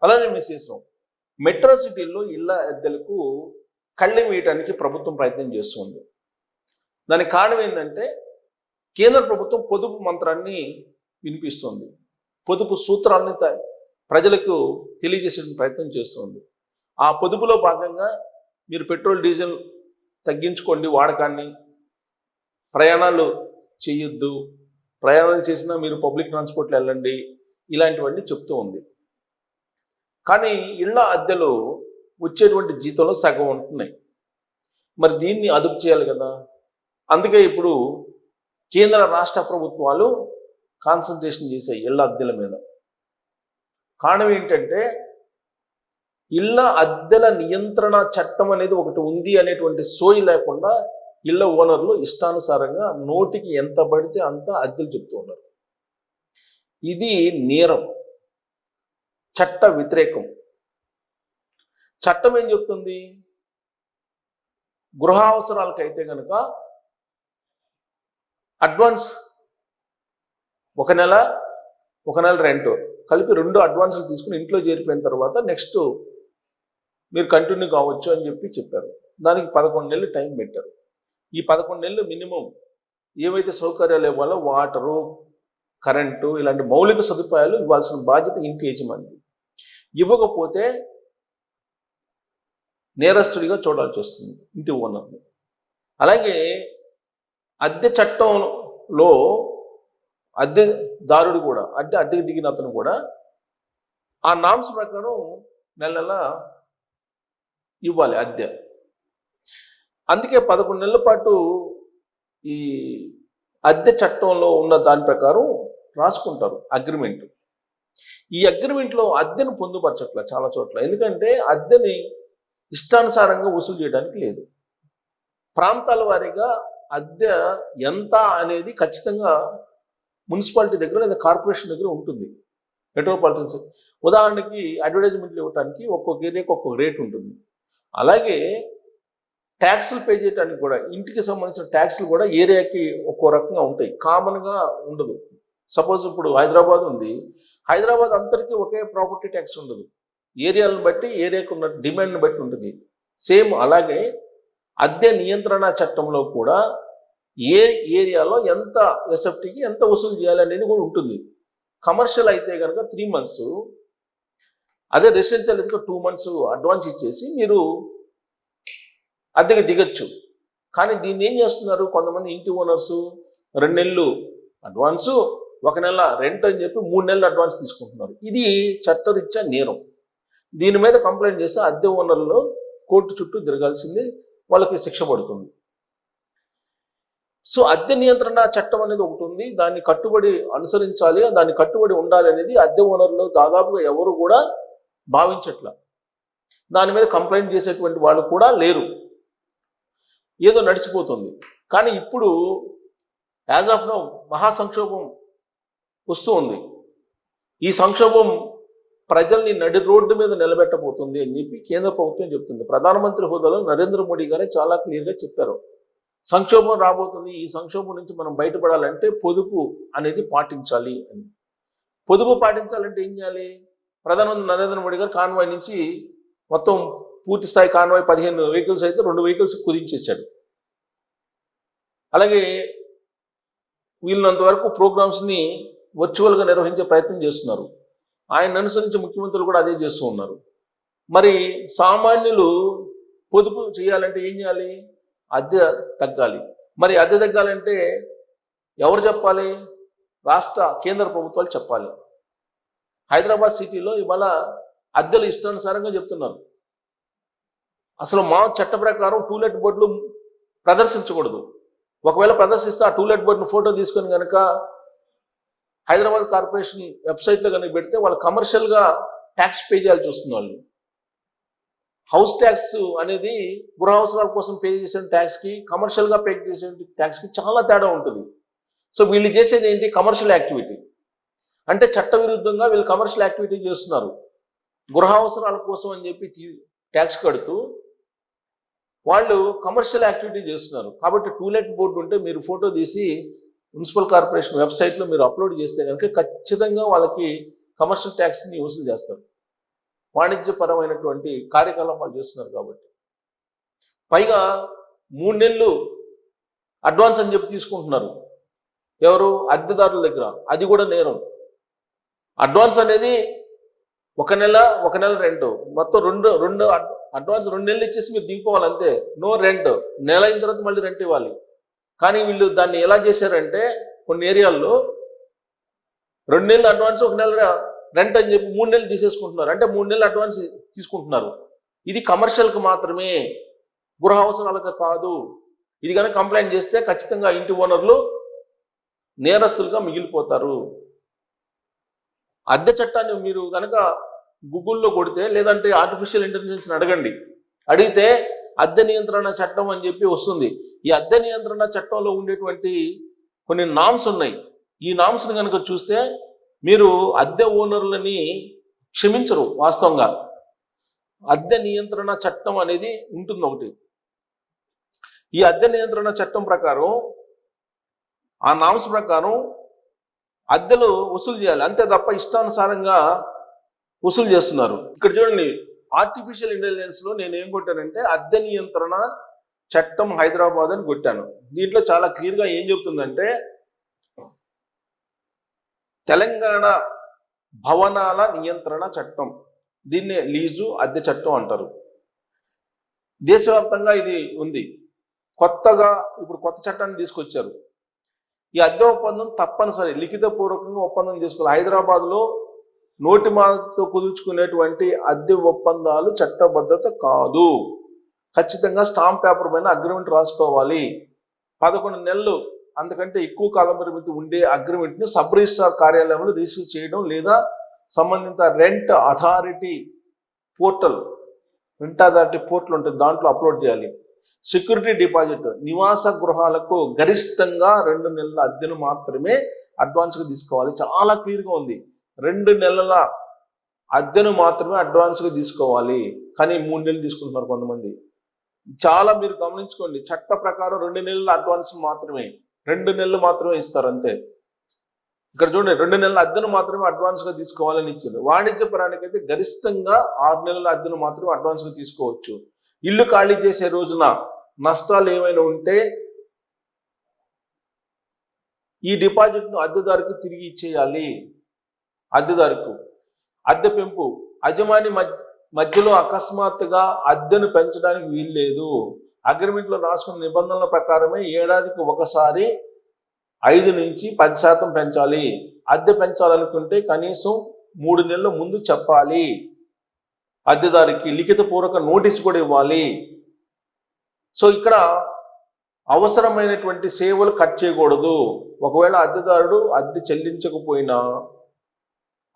అలానే విశేషం మెట్రో సిటీల్లో ఇళ్ల అద్దెలకు కళ్ళెం వేయడానికి ప్రభుత్వం ప్రయత్నం చేస్తుంది. దానికి కారణం ఏంటంటే కేంద్ర ప్రభుత్వం పొదుపు మంత్రాన్ని వినిపిస్తుంది. పొదుపు సూత్రాన్ని ప్రజలకు తెలియజేసే ప్రయత్నం చేస్తుంది. ఆ పొదుపులో భాగంగా మీరు పెట్రోల్ డీజిల్ తగ్గించుకోండి వాడకాన్ని, ప్రయాణాలు చేయొద్దు, ప్రయాణాలు చేసినా మీరు పబ్లిక్ ట్రాన్స్పోర్ట్లో వెళ్ళండి, ఇలాంటివన్నీ చెప్తూ ఉంది. కానీ ఇళ్ల అద్దెలు వచ్చేటువంటి జీతంలో సగం ఉంటున్నాయి. మరి దీన్ని అదుపు చేయాలి కదా. అందుకే ఇప్పుడు కేంద్ర రాష్ట్ర ప్రభుత్వాలు కాన్సన్ట్రేషన్ చేశాయి ఇళ్ల అద్దెల మీద. కారణం ఏంటంటే ఇళ్ల అద్దెల నియంత్రణ చట్టం అనేది ఒకటి ఉంది అనేటువంటి సోయి లేకుండా ఇళ్ల ఓనర్లు ఇష్టానుసారంగా నోటికి ఎంత పడితే అంత అద్దెలు చెప్తూ ఉన్నారు. ఇది నేరం, చట్ట వ్యతిరేకం. చట్టం ఏం చెప్తుంది? గృహ అవసరాలకైతే కనుక అడ్వాన్స్ ఒక నెల రెంట్ కలిపి 2 అడ్వాన్సులు తీసుకుని ఇంట్లో చేరిపోయిన తర్వాత నెక్స్ట్ మీరు కంటిన్యూ కావచ్చు అని చెప్పారు. దానికి 11 నెలలు టైం పెట్టారు. ఈ 11 నెలలు మినిమం ఏవైతే సౌకర్యాలు ఇవ్వాలో వాటరు, కరెంటు, ఇలాంటి మౌలిక సదుపాయాలు ఇవ్వాల్సిన బాధ్యత ఇంటి యజమాని. ఇవ్వకపోతే నేరస్తుడిగా చూడాల్సి వస్తుంది ఇంటి ఓనర్ని. అలాగే అద్దె చట్టంలో అద్దెదారుడు కూడా అద్దెకు దిగిన అతను కూడా ఆ నామ్స్ ప్రకారం నెల ఇవ్వాలి అద్దె. అందుకే 11 నెలల పాటు ఈ అద్దె చట్టంలో ఉన్న దాని ప్రకారం రాసుకుంటారు అగ్రిమెంట్. ఈ అగ్రిమెంట్లో అద్దెను పొందుపరచట్ల చాలా చోట్ల. ఎందుకంటే అద్దెని ఇష్టానుసారంగా వసూలు చేయడానికి లేదు. ప్రాంతాల వారీగా అద్దె ఎంత అనేది ఖచ్చితంగా మున్సిపాలిటీ దగ్గర లేదా కార్పొరేషన్ దగ్గర ఉంటుంది. మెట్రోపాలిటన్స్ ఉదాహరణకి అడ్వర్టైజ్మెంట్లు ఇవ్వడానికి ఒక్కొక్క ఏరియాకి ఒక్కొక్క రేట్ ఉంటుంది. అలాగే ట్యాక్సులు పే చేయడానికి కూడా ఇంటికి సంబంధించిన ట్యాక్సులు కూడా ఏరియాకి ఒక్కో రకంగా ఉంటాయి, కామన్గా ఉండదు. సపోజ్ ఇప్పుడు హైదరాబాద్ ఉంది, హైదరాబాద్ అందరికీ ఒకే ప్రాపర్టీ ట్యాక్స్ ఉండదు. ఏరియాలను బట్టి, ఏరియాకు ఉన్న డిమాండ్ని బట్టి ఉంటుంది. సేమ్ అలాగే అద్దె నియంత్రణ చట్టంలో కూడా ఏ ఏరియాలో ఎంత ఎస్ఎఫ్టీకి ఎంత వసూలు చేయాలి అనేది కూడా ఉంటుంది. కమర్షియల్ అయితే కనుక 3 months, అదే రెసిడెన్షియల్ అయితే 2 months అడ్వాన్స్ ఇచ్చేసి మీరు అద్దెకి దిగచ్చు. కానీ దీన్ని ఏం చేస్తున్నారు కొంతమంది ఇంటి ఓనర్స్ 2 నెలలు అడ్వాన్సు, 1 నెల రెంట్ అని చెప్పి 3 నెలలు అడ్వాన్స్ తీసుకుంటున్నారు. ఇది చట్టరీత్యా నేరం. దీని మీద కంప్లైంట్ చేస్తే అద్దె ఓనర్లు కోర్టు చుట్టూ తిరగాల్సింది, వాళ్ళకి శిక్ష పడుతుంది. సో అద్దె నియంత్రణ చట్టం అనేది ఒకటి ఉంది, దాన్ని కట్టుబడి అనుసరించాలి, దాన్ని కట్టుబడి ఉండాలి అనేది అద్దె ఓనర్లు దాదాపుగా ఎవరు కూడా భావించట్ల. దాని మీద కంప్లైంట్ చేసేటువంటి వాళ్ళు కూడా లేరు, ఏదో నడిచిపోతుంది. కానీ ఇప్పుడు యాజ్ ఆఫ్ నౌ మహాసంక్షోభం వస్తూ ఉంది. ఈ సంక్షోభం ప్రజల్ని నడి రోడ్డు మీద నిలబెట్టబోతుంది అని చెప్పి కేంద్ర ప్రభుత్వం చెప్తుంది. ప్రధానమంత్రి హోదాలో నరేంద్ర మోడీ గారే చాలా క్లియర్గా చెప్పారు, సంక్షోభం రాబోతుంది, ఈ సంక్షోభం నుంచి మనం బయటపడాలంటే పొదుపు అనేది పాటించాలి అని. పొదుపు పాటించాలంటే ఏం చేయాలి? ప్రధానమంత్రి నరేంద్ర మోడీ గారు కాన్వాయ్ నుంచి మొత్తం పూర్తి స్థాయి కాన్వాయ్ 15 వెహికల్స్ అయితే 2 వెహికల్స్ కుదించేశాడు. అలాగే వీళ్ళంత వరకు ప్రోగ్రామ్స్ని వర్చువల్గా నిర్వహించే ప్రయత్నం చేస్తున్నారు. ఆయన అనుసరించి ముఖ్యమంత్రులు కూడా అదే చేస్తూ ఉన్నారు. మరి సామాన్యులు పొదుపు చేయాలంటే ఏం చేయాలి? అద్దె తగ్గాలి. మరి అద్దె తగ్గాలంటే ఎవరు చెప్పాలి? కేంద్ర ప్రభుత్వాలు చెప్పాలి. హైదరాబాద్ సిటీలో ఇవాళ అద్దెలు ఇష్టానుసారంగా చెప్తున్నారు. అసలు మా చట్ట ప్రకారం టూలెట్ బోర్డులు ప్రదర్శించకూడదు. ఒకవేళ ప్రదర్శిస్తే ఆ టూలెట్ బోర్డును ఫోటో తీసుకొని కనుక హైదరాబాద్ కార్పొరేషన్ వెబ్సైట్లో కనుక పెడితే వాళ్ళు కమర్షియల్గా ట్యాక్స్ పే చేయాల్సి వస్తుంది. వాళ్ళు హౌస్ ట్యాక్స్ అనేది గృహ అవసరాల కోసం పే చేసే ట్యాక్స్కి, కమర్షియల్గా పే చేసే ట్యాక్స్కి చాలా తేడా ఉంటుంది. సో వీళ్ళు చేసేది ఏంటి? Commercial activity. అంటే చట్టవిరుద్ధంగా వీళ్ళు కమర్షియల్ యాక్టివిటీ చేస్తున్నారు. గృహ అవసరాల కోసం అని చెప్పి ట్యాక్స్ కడుతూ వాళ్ళు కమర్షియల్ యాక్టివిటీ చేస్తున్నారు. కాబట్టి టూలెట్ బోర్డు ఉంటే మీరు ఫోటో తీసి మున్సిపల్ కార్పొరేషన్ వెబ్సైట్లో మీరు అప్లోడ్ చేస్తే కనుక ఖచ్చితంగా వాళ్ళకి కమర్షియల్ ట్యాక్స్ని వసూలు చేస్తారు. వాణిజ్యపరమైనటువంటి కార్యకలాపాలు చేస్తున్నారు కాబట్టి. పైగా 3 నెలలు అడ్వాన్స్ అని చెప్పి తీసుకుంటున్నారు ఎవరు? అద్దెదారుల దగ్గర. అది కూడా నేరం. అడ్వాన్స్ అనేది 1 నెల రెంట్, మొత్తం రెండు అడ్వాన్స్ 2 నెలలు ఇచ్చేసి మీరు దిగిపోవాలి అంతే. No rent. నెల అయిన తర్వాత మళ్ళీ రెంట్ ఇవ్వాలి. కానీ వీళ్ళు దాన్ని ఎలా చేశారంటే కొన్ని ఏరియాల్లో 2 నెలలు అడ్వాన్స్ 1 నెల రెంట్ అని చెప్పి 3 నెలలు తీసేసుకుంటున్నారు. అంటే 3 నెలలు అడ్వాన్స్ తీసుకుంటున్నారు. ఇది కమర్షియల్కి మాత్రమే, గృహ అవసరాలకు కాదు. ఇది కనుక కంప్లైంట్ చేస్తే ఖచ్చితంగా ఇంటి ఓనర్లు నేరస్తులుగా మిగిలిపోతారు. అద్దె చట్టాన్ని మీరు కనుక గూగుల్లో కొడితే, లేదంటే ఆర్టిఫిషియల్ ఇంటెలిజెన్స్ని అడిగితే అద్దె నియంత్రణ చట్టం అని చెప్పి వస్తుంది. ఈ అద్దె నియంత్రణ చట్టంలో ఉండేటువంటి కొన్ని నామ్స్ ఉన్నాయి. ఈ నామ్స్ని కనుక చూస్తే మీరు అద్దె ఓనర్లని క్షమించరు. వాస్తవంగా అద్దె నియంత్రణ చట్టం అనేది ఉంటుంది ఒకటి. ఈ అద్దె నియంత్రణ చట్టం ప్రకారం, ఆ నామ్స్ ప్రకారం అద్దెలు వసూలు చేయాలి, అంతే తప్ప ఇష్టానుసారంగా వసూలు చేస్తున్నారు. ఇక్కడ చూడండి, ఆర్టిఫిషియల్ ఇంటెలిజెన్స్లో నేను ఏం కొట్టానంటే అద్దె నియంత్రణ చట్టం హైదరాబాద్ అని కొట్టాను. దీంట్లో చాలా క్లియర్గా ఏం చెప్తుందంటే, తెలంగాణ భవనాల నియంత్రణ చట్టం, దీన్నే లీజు అద్దె చట్టం అంటారు. దేశవ్యాప్తంగా ఇది ఉంది. కొత్తగా ఇప్పుడు కొత్త చట్టాన్ని తీసుకొచ్చారు. ఈ అద్దె ఒప్పందం తప్పనిసరి లిఖితపూర్వకంగా ఒప్పందం చేసుకోవాలి. హైదరాబాద్లో నోటి మాటతో కుదుర్చుకునేటువంటి అద్దె ఒప్పందాలు చట్టబద్ధత కాదు. ఖచ్చితంగా స్టాంప్ పేపర్ పైన అగ్రిమెంట్ రాసుకోవాలి. 11 నెలలు అంతకంటే ఎక్కువ కాలం పరిమితి ఉండే అగ్రిమెంట్ని సబ్ రిజిస్ట్రార్ కార్యాలయంలో రిజిస్టర్ చేయడం, లేదా సంబంధిత రెంట్ అథారిటీ పోర్టల్ ఉంటుంది, దాంట్లో అప్లోడ్ చేయాలి. సెక్యూరిటీ డిపాజిట్, నివాస గృహాలకు గరిష్టంగా 2 నెలల అద్దెను మాత్రమే అడ్వాన్స్గా తీసుకోవాలి. చాలా క్లియర్గా ఉంది. 2 నెలల అద్దెను మాత్రమే అడ్వాన్స్గా తీసుకోవాలి. కానీ 3 నెలలు తీసుకుంటున్నారు కొంతమంది. చాలా మీరు గమనించుకోండి, చట్ట ప్రకారం 2 నెలల అడ్వాన్స్ మాత్రమే, 2 నెలలు మాత్రమే ఇస్తారు అంతే. ఇక్కడ చూడండి, 2 నెలల అద్దెను మాత్రమే అడ్వాన్స్గా తీసుకోవాలని ఇచ్చింది. వాణిజ్యపరానికైతే గరిష్టంగా 6 నెలల అద్దెను మాత్రమే అడ్వాన్స్గా తీసుకోవచ్చు. ఇల్లు ఖాళీ చేసే రోజున నష్టాలు ఏమైనా ఉంటే ఈ డిపాజిట్ను అద్దెదారుకు తిరిగి ఇచ్చేయాలి. అద్దెదారుకు అద్దె పెంపు, యజమాని మధ్యలో అకస్మాత్తుగా అద్దెను పెంచడానికి వీల్లేదు. అగ్రిమెంట్లో రాసుకున్న నిబంధనల ప్రకారమే ఏడాదికి ఒకసారి 5 నుంచి 10% పెంచాలి. అద్దె పెంచాలనుకుంటే కనీసం 3 నెలల ముందు చెప్పాలి. అద్దెదారికి లిఖితపూర్వక నోటీసు కూడా ఇవ్వాలి. సో ఇక్కడ అవసరమైనటువంటి సేవలు కట్ చేయకూడదు. ఒకవేళ అద్దెదారుడు అద్దె చెల్లించకపోయినా,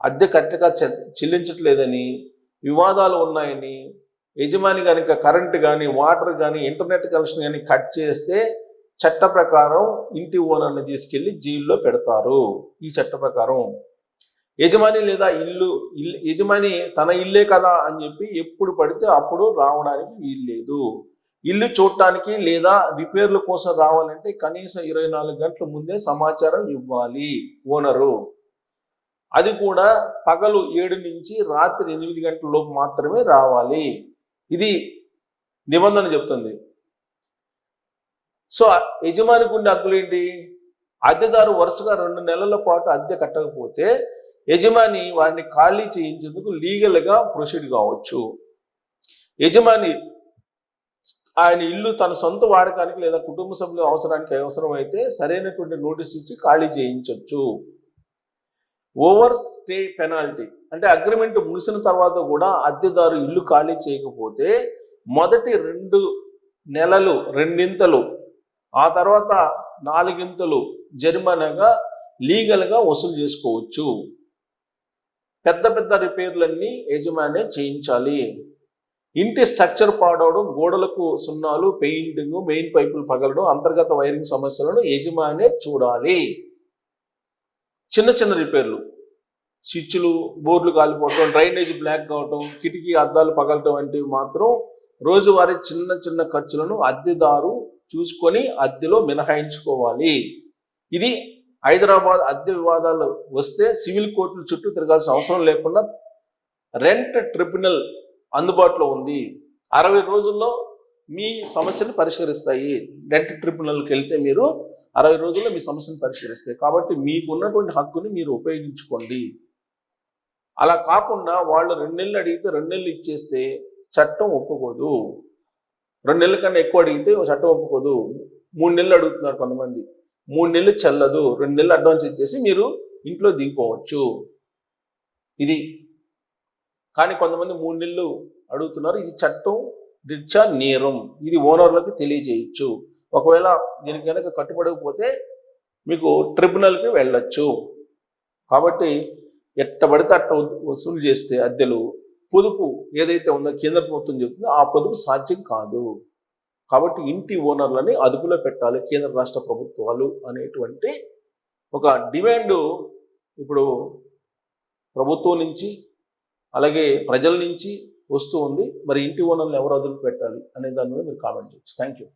అద్దె కరెక్ట్గా చెల్లించట్లేదని, వివాదాలు ఉన్నాయని, యజమాని కనుక కరెంటు కానీ, వాటర్ కానీ, ఇంటర్నెట్ కనెక్షన్ కానీ కట్ చేస్తే చట్ట ప్రకారం ఇంటి ఓనర్ని తీసుకెళ్లి జైల్లో పెడతారు. ఈ చట్ట ప్రకారం యజమాని లేదా యజమాని తన ఇల్లే కదా అని చెప్పి ఎప్పుడు పడితే అప్పుడు రావడానికి వీల్లేదు. ఇల్లు చూడటానికి లేదా రిపేర్ల కోసం రావాలంటే కనీసం 24 గంటల ముందే సమాచారం ఇవ్వాలి ఓనరు. అది కూడా పగలు 7 నుంచి రాత్రి 8 గంటల లోపు మాత్రమే రావాలి. ఇది నిబంధన చెప్తుంది. సో యజమానికి ఉండే హక్కులు ఏంటి? అద్దెదారు వరుసగా 2 నెలల పాటు అద్దె కట్టకపోతే యజమాని వారిని ఖాళీ చేయించేందుకు లీగల్గా ప్రొసీడ్ కావచ్చు. యజమాని ఆయన ఇల్లు తన సొంత వాడకానికి లేదా కుటుంబ సభ్యుల అవసరానికి అవసరమైతే సరైనటువంటి నోటీస్ ఇచ్చి ఖాళీ చేయించవచ్చు. ఓవర్ స్టే పెనాల్టీ అంటే అగ్రిమెంట్ ముగిసిన తర్వాత కూడా అద్దెదారు ఇల్లు ఖాళీ చేయకపోతే మొదటి 2 నెలలు 2 ఆ తర్వాత 4 జరిమానాగా లీగల్గా వసూలు చేసుకోవచ్చు. పెద్ద రిపేర్లన్నీ యజమానే చేయించాలి. ఇంటి స్ట్రక్చర్ పాడవడం, గోడలకు సున్నాలు, పెయింటింగ్, మెయిన్ పైపులు పగలడం, అంతర్గత వైరింగ్ సమస్యలను యజమానే చూడాలి. చిన్న రిపేర్లు, స్విచ్లు, బోర్డులు కాలిపోవడం, డ్రైనేజ్ బ్లాక్ కావటం, కిటికీ అద్దాలు పగలటం వంటివి మాత్రం రోజువారీ చిన్న ఖర్చులను అద్దెదారు చూసుకొని అద్దెలో మినహాయించుకోవాలి. ఇది హైదరాబాద్ అద్దె వివాదాలు వస్తే సివిల్ కోర్టుల చుట్టూ తిరగాల్సిన అవసరం లేకుండా రెంట్ ట్రిబ్యునల్ అందుబాటులో ఉంది. 60 రోజుల్లో మీ సమస్యను పరిష్కరిస్తాయి. రెంట్ ట్రిబ్యునల్కి వెళ్తే మీరు 60 రోజుల్లో మీ సమస్యను పరిష్కరిస్తాయి. కాబట్టి మీకు ఉన్నటువంటి హక్కుని మీరు ఉపయోగించుకోండి. అలా కాకుండా వాళ్ళు 2 నెలలు అడిగితే 2 నెలలు ఇచ్చేస్తే చట్టం ఒప్పుకోదు. 2 నెలల కన్నా ఎక్కువ అడిగితే చట్టం ఒప్పుకోదు. 3 నెలలు అడుగుతున్నారు కొంతమంది. 3 నెలలు చెల్లదు. 2 నెలలు అడ్వాన్స్ ఇచ్చేసి మీరు ఇంట్లో దిగిపోవచ్చు. ఇది కానీ కొంతమంది 3 నెలలు అడుగుతున్నారు. ఇది చట్టం రీత్యా నేరం. ఇది ఓనర్లకు తెలియజేయచ్చు. ఒకవేళ దీనికి కనుక కట్టుబడకపోతే మీకు ట్రిబ్యునల్కి వెళ్ళొచ్చు. కాబట్టి ఎట్టబడితే అట్ట వసూలు చేస్తే అద్దెలు, పొదుపు ఏదైతే ఉందో కేంద్ర ప్రభుత్వం చెప్తుందో ఆ పొదుపు సాధ్యం కాదు. కాబట్టి ఇంటి ఓనర్లని అదుపులో పెట్టాలి కేంద్ర రాష్ట్ర ప్రభుత్వాలు అనేటువంటి ఒక డిమాండ్ ఇప్పుడు ప్రభుత్వం నుంచి అలాగే ప్రజల నుంచి వస్తూ ఉంది. మరి ఇంటి ఓనర్లు ఎవరు అదుపు పెట్టాలి అనే దాని మీద మీరు కామెంట్ చేయొచ్చు. Thank you.